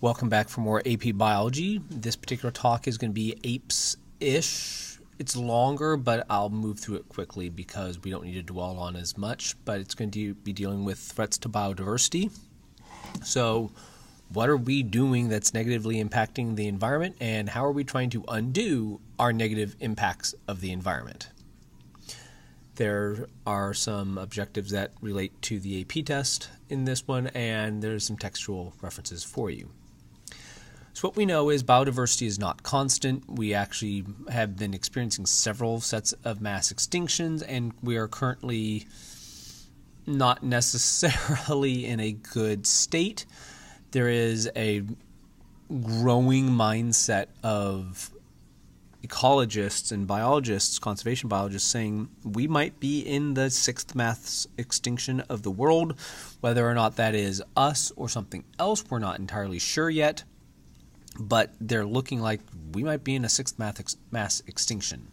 Welcome back for more AP Biology. This particular talk is going to be apes-ish. It's longer, but I'll move through it quickly because we don't need to dwell on as much, but it's going to be dealing with threats to biodiversity. So what are we doing that's negatively impacting the environment, and how are we trying to undo our negative impacts of the environment? There are some objectives that relate to the AP test in this one, and there's some textual references for you. So what we know is biodiversity is not constant. We actually have been experiencing several sets of mass extinctions, and we are currently not necessarily in a good state. There is a growing mindset of ecologists and biologists, conservation biologists, saying we might be in the sixth mass extinction of the world. Whether or not that is us or something else, we're not entirely sure yet. But they're looking like we might be in a sixth mass extinction.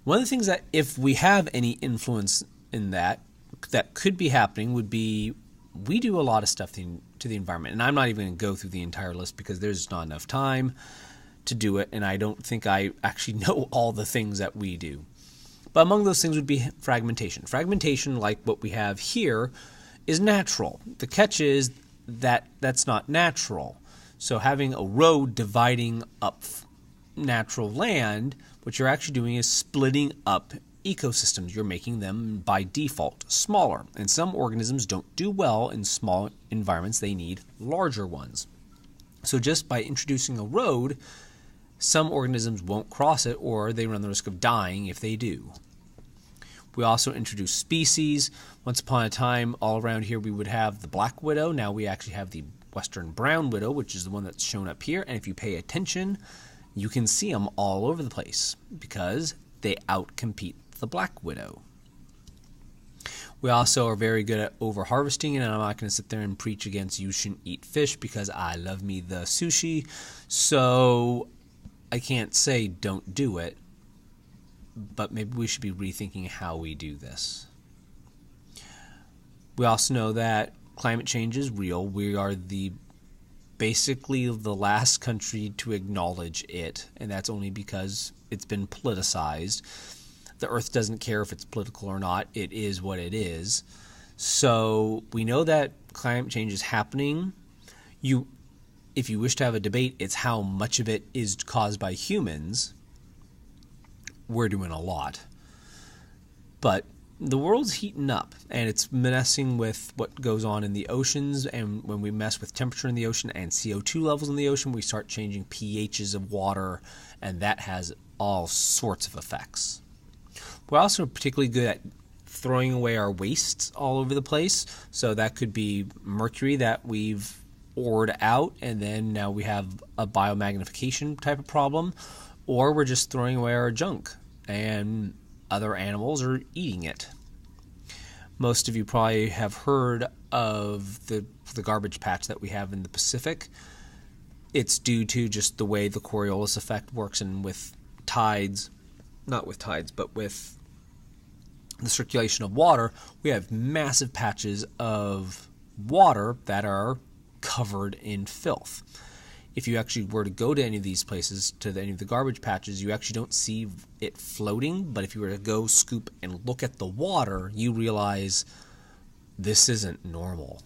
One of the things that, if we have any influence in that could be happening, would be we do a lot of stuff to the environment. And I'm not even going to go through the entire list because there's not enough time to do it, and I don't think I actually know all the things that we do. But among those things would be fragmentation. Fragmentation, like what we have here, is natural. The catch is that that's not natural. So having a road dividing up natural land, what you're actually doing is splitting up ecosystems. You're making them, by default, smaller. And some organisms don't do well in small environments. They need larger ones. So just by introducing a road, some organisms won't cross it, or they run the risk of dying if they do. We also introduce species. Once upon a time, all around here, we would have the black widow. Now we actually have the western brown widow, which is the one that's shown up here. And if you pay attention, you can see them all over the place because they outcompete the black widow. We also are very good at over-harvesting, and I'm not going to sit there and preach against you shouldn't eat fish because I love me the sushi. So I can't say don't do it, but maybe we should be rethinking how we do this. We also know that climate change is real. We are basically the last country to acknowledge it, and that's only because it's been politicized. The Earth doesn't care if it's political or not. It is what it is. So we know that climate change is happening. If you wish to have a debate, it's how much of it is caused by humans. We're doing a lot. But the world's heating up, and it's messing with what goes on in the oceans. And when we mess with temperature in the ocean and CO2 levels in the ocean, we start changing pHs of water, and that has all sorts of effects. We're also particularly good at throwing away our wastes all over the place. So that could be mercury that we've ored out, and then now we have a biomagnification type of problem, or we're just throwing away our junk, and other animals are eating it. Most of you probably have heard of the garbage patch that we have in the Pacific. It's due to just the way the Coriolis effect works, and with tides, not with tides, but with the circulation of water, we have massive patches of water that are covered in filth. If you actually were to go to any of these places, to any of the garbage patches, you actually don't see it floating, but if you were to go scoop and look at the water, you realize this isn't normal.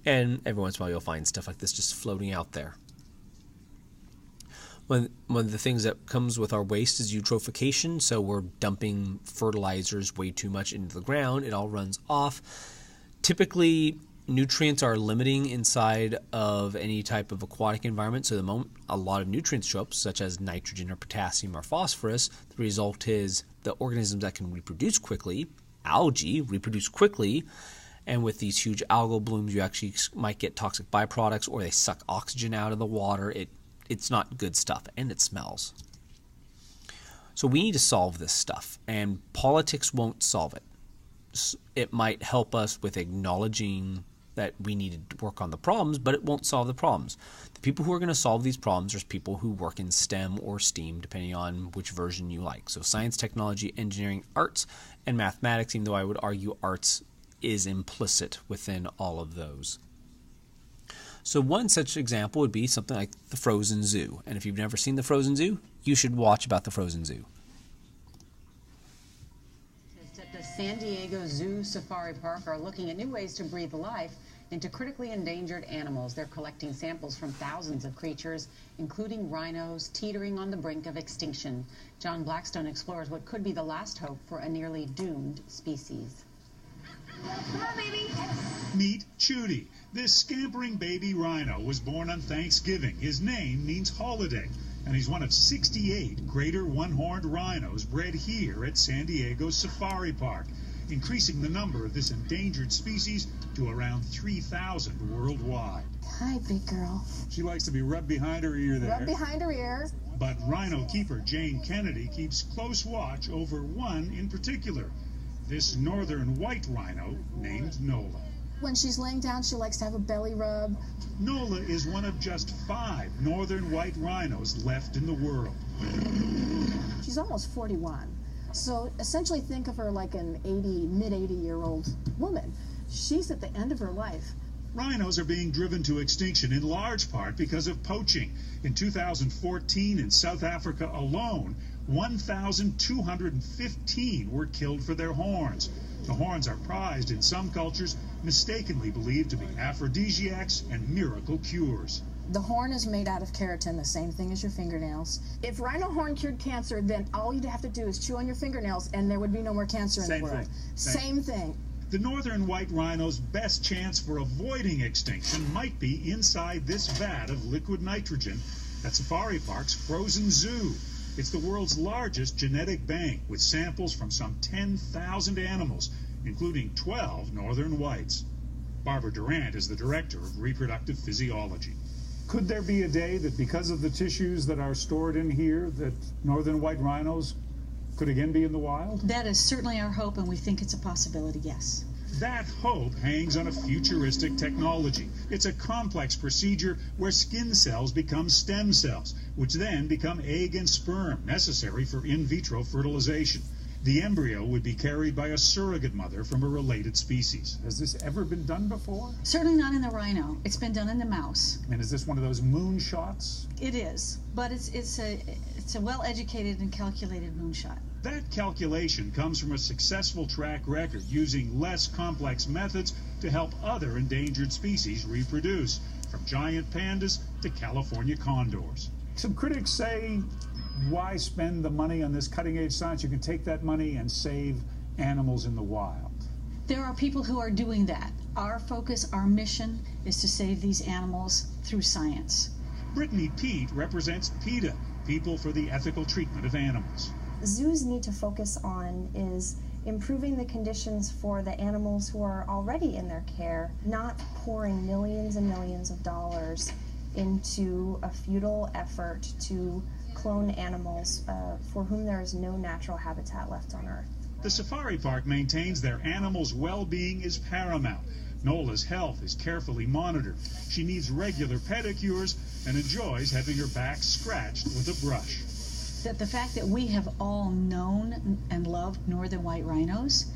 And every once in a while you'll find stuff like this just floating out there. One of the things that comes with our waste is eutrophication, so we're dumping fertilizers way too much into the ground. It all runs off. Typically, nutrients are limiting inside of any type of aquatic environment, so the moment a lot of nutrients show up, such as nitrogen or potassium or phosphorus, the result is the organisms that can reproduce quickly, algae, reproduce quickly, and with these huge algal blooms, you actually might get toxic byproducts, or they suck oxygen out of the water. It's not good stuff, and it smells. So we need to solve this stuff, and politics won't solve it. It might help us with acknowledging that we need to work on the problems, but it won't solve the problems. The people who are going to solve these problems are people who work in STEM or STEAM, depending on which version you like. So science, technology, engineering, arts, and mathematics, even though I would argue arts is implicit within all of those. So one such example would be something like the Frozen Zoo. And if you've never seen the Frozen Zoo, you should watch about the Frozen Zoo. At the San Diego Zoo Safari Park are looking at new ways to breathe life into critically endangered animals. They're collecting samples from thousands of creatures, including rhinos teetering on the brink of extinction. John Blackstone explores what could be the last hope for a nearly doomed species. Come on, baby. Meet Chudy. This scampering baby rhino was born on Thanksgiving. His name means holiday, and he's one of 68 greater one-horned rhinos bred here at San Diego Safari Park, increasing the number of this endangered species to around 3,000 worldwide. Hi, big girl. She likes to be rubbed behind her ear there. Rub behind her ear. But rhino keeper Jane Kennedy keeps close watch over one in particular, this northern white rhino named Nola. When she's laying down, she likes to have a belly rub. Nola is one of just 5 northern white rhinos left in the world. She's almost 41. So essentially think of her like an mid-80-year-old woman. She's at the end of her life. Rhinos are being driven to extinction in large part because of poaching. In 2014 in South Africa alone, 1,215 were killed for their horns. The horns are prized in some cultures, mistakenly believed to be aphrodisiacs and miracle cures. The horn is made out of keratin, the same thing as your fingernails. If rhino horn cured cancer, then all you'd have to do is chew on your fingernails and there would be no more cancer in the world. Same thing. The northern white rhino's best chance for avoiding extinction might be inside this vat of liquid nitrogen at Safari Park's Frozen Zoo. It's the world's largest genetic bank with samples from some 10,000 animals, including 12 northern whites. Barbara Durant is the director of reproductive physiology. Could there be a day that because of the tissues that are stored in here that northern white rhinos could again be in the wild? That is certainly our hope, and we think it's a possibility, yes. That hope hangs on a futuristic technology. It's a complex procedure where skin cells become stem cells, which then become egg and sperm, necessary for in vitro fertilization. The embryo would be carried by a surrogate mother from a related species. Has this ever been done before? Certainly not in the rhino. It's been done in the mouse. And is this one of those moonshots? It is, but it's a well-educated and calculated moonshot. That calculation comes from a successful track record using less complex methods to help other endangered species reproduce, from giant pandas to California condors. Some critics say, why spend the money on this cutting-edge science? You can take that money and save animals in the wild. There are people who are doing that. Our focus, our mission, is to save these animals through science. Brittany Pete represents PETA, People for the Ethical Treatment of Animals. Zoos need to focus on is improving the conditions for the animals who are already in their care, not pouring millions and millions of dollars into a futile effort to clone animals for whom there is no natural habitat left on Earth. The safari park maintains their animals' well-being is paramount. Nola's health is carefully monitored. She needs regular pedicures and enjoys having her back scratched with a brush. That the fact that we have all known and loved northern white rhinos,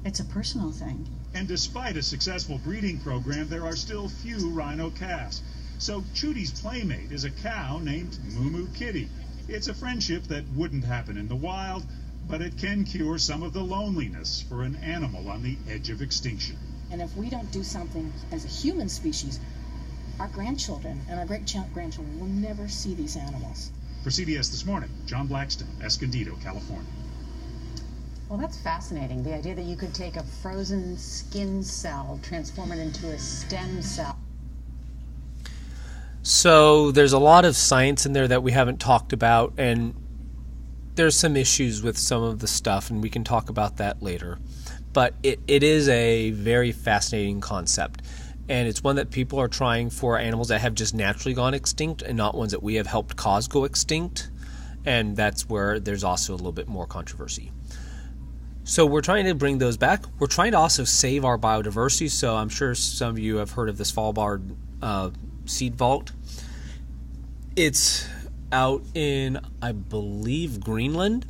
it's a personal thing. And despite a successful breeding program, there are still few rhino calves. So Chudy's playmate is a cow named Moo Moo Kitty. It's a friendship that wouldn't happen in the wild, but it can cure some of the loneliness for an animal on the edge of extinction. And if we don't do something as a human species, our grandchildren and our great-grandchildren will never see these animals. For CBS This Morning, John Blackstone, Escondido, California. Well, that's fascinating. The idea that you could take a frozen skin cell, transform it into a stem cell. So there's a lot of science in there that we haven't talked about, and there's some issues with some of the stuff, and we can talk about that later. But it is a very fascinating concept, and it's one that people are trying for animals that have just naturally gone extinct and not ones that we have helped cause go extinct, and that's where there's also a little bit more controversy. So we're trying to bring those back. We're trying to also save our biodiversity, so I'm sure some of you have heard of this Svalbard seed vault. It's out in, I believe, Greenland,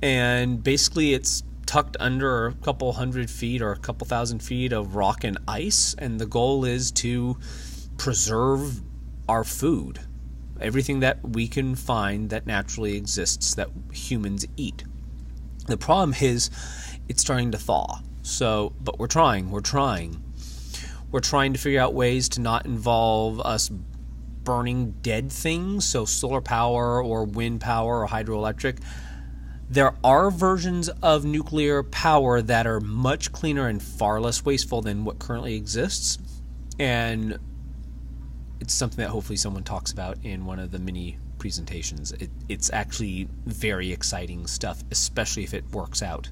and basically it's tucked under a couple hundred feet or a couple thousand feet of rock and ice, and the goal is to preserve our food, everything that we can find that naturally exists that humans eat. The problem is it's starting to thaw. So, but we're trying to figure out ways to not involve us burning dead things, so solar power or wind power or hydroelectric. There are versions of nuclear power that are much cleaner and far less wasteful than what currently exists, and it's something that hopefully someone talks about in one of the mini presentations. It's actually very exciting stuff, especially if it works out.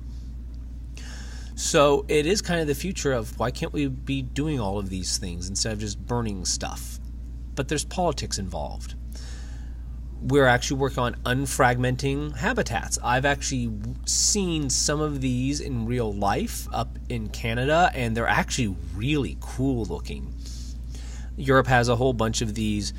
So it is kind of the future of why can't we be doing all of these things instead of just burning stuff? But there's politics involved. We're actually working on unfragmenting habitats. I've actually seen some of these in real life up in Canada, and they're actually really cool looking. Europe has a whole bunch of these.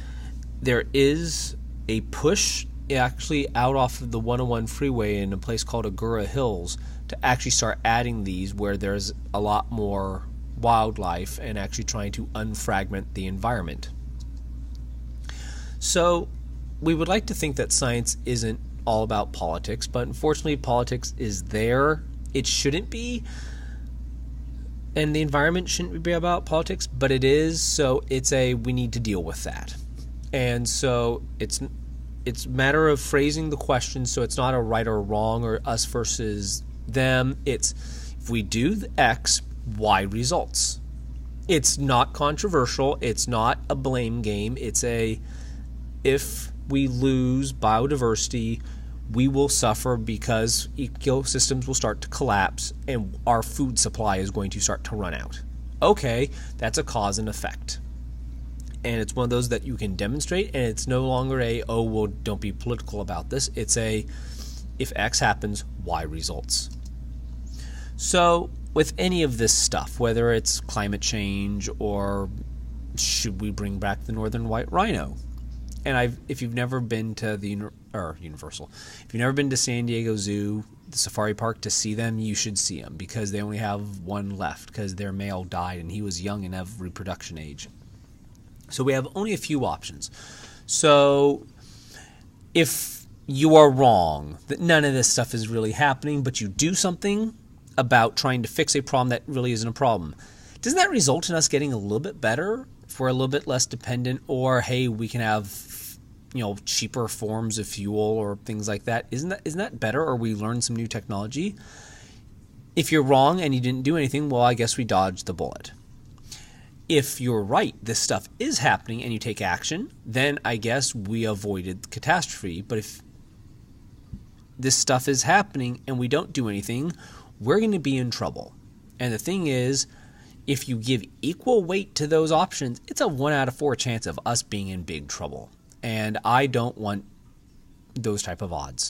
There is a push actually out off of the 101 freeway in a place called Agoura Hills to actually start adding these where there's a lot more wildlife and actually trying to unfragment the environment. So we would like to think that science isn't all about politics, but unfortunately politics is there. It shouldn't be, and the environment shouldn't be about politics, but it is, so we need to deal with that. And so it's a matter of phrasing the question so it's not a right or wrong or us versus them. It's if we do the X, Y results. It's not controversial. It's not a blame game. It's if we lose biodiversity, we will suffer because ecosystems will start to collapse and our food supply is going to start to run out. Okay, that's a cause and effect. And it's one of those that you can demonstrate, and it's no longer don't be political about this. It's if X happens, Y results. So with any of this stuff, whether it's climate change or should we bring back the northern white rhino? And if you've never been to Universal, if you've never been to San Diego Zoo, the safari park, to see them, you should see them because they only have one left because their male died and he was young and of reproduction age. So we have only a few options. So if you are wrong, that none of this stuff is really happening, but you do something about trying to fix a problem that really isn't a problem, doesn't that result in us getting a little bit better if we're a little bit less dependent, or hey, we can have cheaper forms of fuel or things like that? Isn't that better, or we learn some new technology? If you're wrong and you didn't do anything, well, I guess we dodged the bullet. If you're right, this stuff is happening and you take action, then I guess we avoided catastrophe. But if this stuff is happening and we don't do anything, we're going to be in trouble. And the thing is, if you give equal weight to those options, it's a 1 out of 4 chance of us being in big trouble. And I don't want those type of odds.